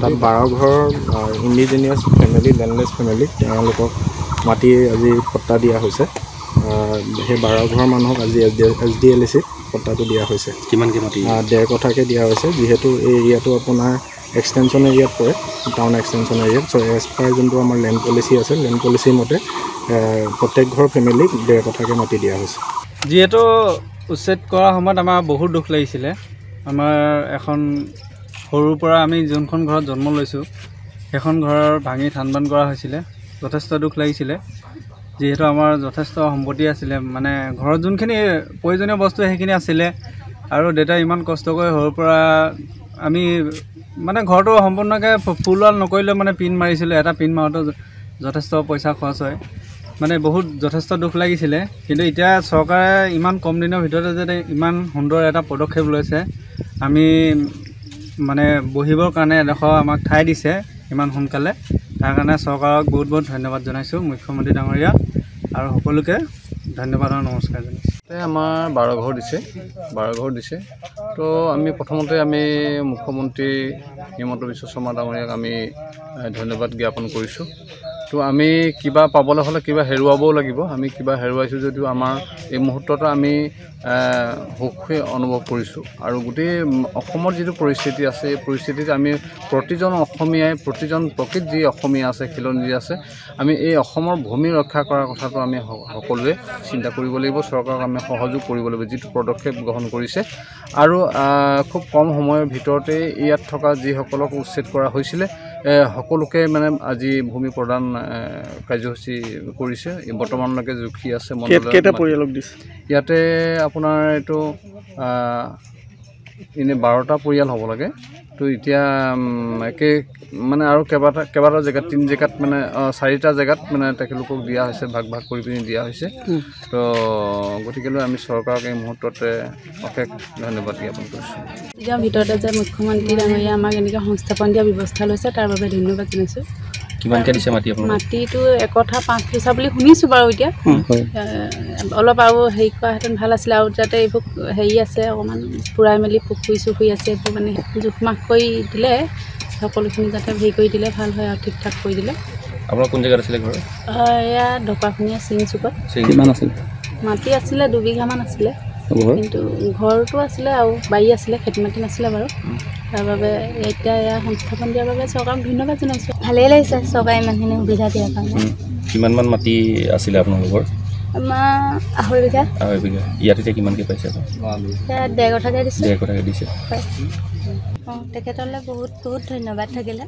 তাত 12 ঘৰ indigenous family landless family তেওঁলোকক মাটি আজি পট্টা দিয়া হৈছে। সেই 12 ঘৰ মানুহক আজি SDLC পট্টাটো দিয়া হৈছে। কিমানকৈ মাটি? 1.5 কঠাকৈ দিয়া হৈছে, যিহেতু এই এৰিয়াটো আপোনাৰ এক্সটেনশ্যন এৰিয়াত পৰে, টাউন এক্সটেনশ্যন এৰিয়াত। চ' এজ পাৰ যোনটো আমাৰ লেণ্ড পলিচি আছে, লেণ্ড পলিচিৰ মতে প্ৰত্যেক ঘৰ ফেমিলিক 1.5 কঠাকৈ মাটি দিয়া হৈছে। যিহেতু উচ্ছেদ কৰাৰ সময়ত আমাৰ বহুত দুখ লাগিছিলে। আমাৰ এখন সৰুৰ পৰা আমি যোনখন ঘৰত জন্ম লৈছোঁ সেইখন ঘৰৰ ভাঙি থান-বান কৰা হৈছিলে। যথেষ্ট দুখ লাগিছিলে, যিহেতু আমাৰ যথেষ্ট সম্পত্তি আছিলে, মানে ঘৰত যোনখিনি প্ৰয়োজনীয় বস্তু সেইখিনি আছিলে। আৰু দেউতাই ইমান কষ্ট কৰি সৰুৰ পৰা আমি মানে ঘৰটো সম্পূৰ্ণকৈ ফুল-ৱাল নকৰিলেও মানে পিন মাৰিছিলোঁ। এটা পিন মাৰোঁতেও যথেষ্ট পইচা খৰচ হয়, মানে বহুত যথেষ্ট দুখ লাগিছিলে। কিন্তু এতিয়া চৰকাৰে ইমান কম দিনৰ ভিতৰতে যাতে ইমান সুন্দৰ এটা পদক্ষেপ লৈছে, আমি মানে বহিবৰ কাৰণে এডোখৰ আমাক ঠাই দিছে ইমান সোনকালে, তাৰ কাৰণে চৰকাৰক বহুত বহুত ধন্যবাদ জনাইছোঁ, মুখ্যমন্ত্ৰী ডাঙৰীয়া আৰু সকলোকে ধন্যবাদ আৰু নমস্কাৰ জনাইছোঁ। আমাৰ 12 ঘৰ দিছে। তো আমি প্ৰথমতে আমি মুখ্যমন্ত্ৰী হিমন্ত বিশ্ব শৰ্মা ডাঙৰীয়াক আমি ধন্যবাদ জ্ঞাপন কৰিছোঁ। তো আমি কিবা পাবলৈ হ'লে কিবা হেৰুৱাবও লাগিব। আমি কিবা হেৰুৱাইছোঁ যদিও আমাৰ এই মুহূৰ্তত আমি সুখী অনুভৱ কৰিছোঁ। আৰু গোটেই অসমৰ যিটো পৰিস্থিতি আছে, এই পৰিস্থিতিত আমি প্ৰতিজন অসমীয়াই, প্ৰতিজন প্ৰকৃত যি অসমীয়া আছে, খিলঞ্জী আছে, আমি এই অসমৰ ভূমি ৰক্ষা কৰাৰ কথাটো আমি সকলোৱে চিন্তা কৰিব লাগিব। চৰকাৰক আমি সহযোগ কৰিব লাগিব, যিটো পদক্ষেপ গ্ৰহণ কৰিছে। আৰু খুব কম সময়ৰ ভিতৰতে ইয়াত থকা যিসকলক উচ্ছেদ কৰা হৈছিলে সকলোকে মানে আজি ভূমি প্ৰদান কাৰ্যসূচী কৰিছে। বৰ্তমানলৈকে জুখি আছে। কেইটা পৰিয়ালক দিছে ইয়াতে? আপোনাৰ এইটো এনেই 12টা পৰিয়াল হ'ব লাগে। তো এতিয়া মানে আৰু কেইবাটা জেগাত, 3 জেগাত মানে 4টা জেগাত মানে তেখেতলোকক দিয়া হৈছে, ভাগ কৰি পিনি দিয়া হৈছে। তো গতিকেলৈ আমি চৰকাৰক এই মুহূৰ্ততে অশেষ ধন্যবাদ জ্ঞাপন কৰিছোঁ। ইয়াৰ ভিতৰতে যে মুখ্যমন্ত্ৰী ডাঙৰীয়া আমাক এনেকৈ সংস্থাপন দিয়া ব্যৱস্থা লৈছে, তাৰ বাবে ধন্যবাদ জনাইছোঁ। কিমানকৈ দিছে মাটি আপোনাক? মাটিটো 1 কঠা 5 পইচা বুলি শুনিছোঁ বাৰু। এতিয়া অলপ আৰু হেৰি কৰাহেঁতেন ভাল আছিলে, আৰু যাতে এইবোৰ হেৰি আছে অকণমান পুৰাই মেলি পুখুৰী আছে, এইবোৰ মানে জোখ-মাখ কৰি দিলে, সকলোখিনি যাতে হেৰি কৰি দিলে ভাল হয় আৰু ঠিক-ঠাক কৰি দিলে। আপোনাৰ কোন জেগাত আছিলে ঘৰ? এয়া ঢকুৱাখনীয়া চিং চুকত। কিমান আছিলে মাটি? আছিলে 2 বিঘামান আছিলে, কিন্তু ঘৰটো আছিলে আৰু বাৰী আছিলে, খেতি মাটি নাছিলে বাৰু। তাৰ বাবে এতিয়া এয়া সংস্থাপন দিয়াৰ বাবে চৰকাৰক ধন্যবাদ জনাইছোঁ। ভালেই লাগিছে চৰকাৰে ইমানখিনি সুবিধা দিয়াৰ কাৰণে। কিমানমান মাটি আছিলে আপোনালোকৰ? আমাৰ 2.5 বিঘা। 2.5 বিঘা। ইয়াত এতিয়া কিমানকৈ পাইছে? এতিয়া 1.5 কঠাকৈ দিছে। 1.5 কঠাকৈ দিছে। হয়। তেখেতলৈ বহুত বহুত ধন্যবাদ থাকিলে।